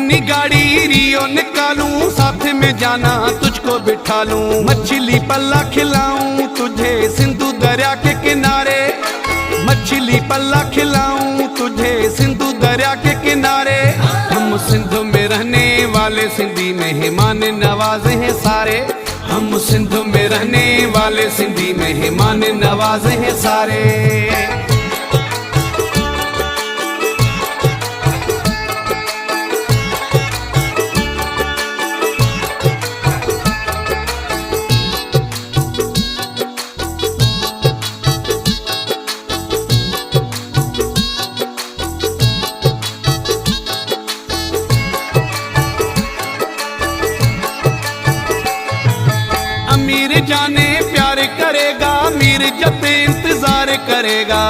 अपनी गाड़ी रियो निकालूं, साथ में जाना तुझको बिठा लूं। मछली पल्ला खिलाऊं तुझे सिंधु दरिया के किनारे, मछली पल्ला खिलाऊं तुझे सिंधु दरिया के किनारे। हम सिंध में रहने वाले सिंधी मेहमान नवाजे हैं सारे, हम सिंध में रहने वाले सिंधी मेहमान नवाजे हैं सारे। अमीर जाने प्यार करेगा, मीर जब इंतजार करेगा।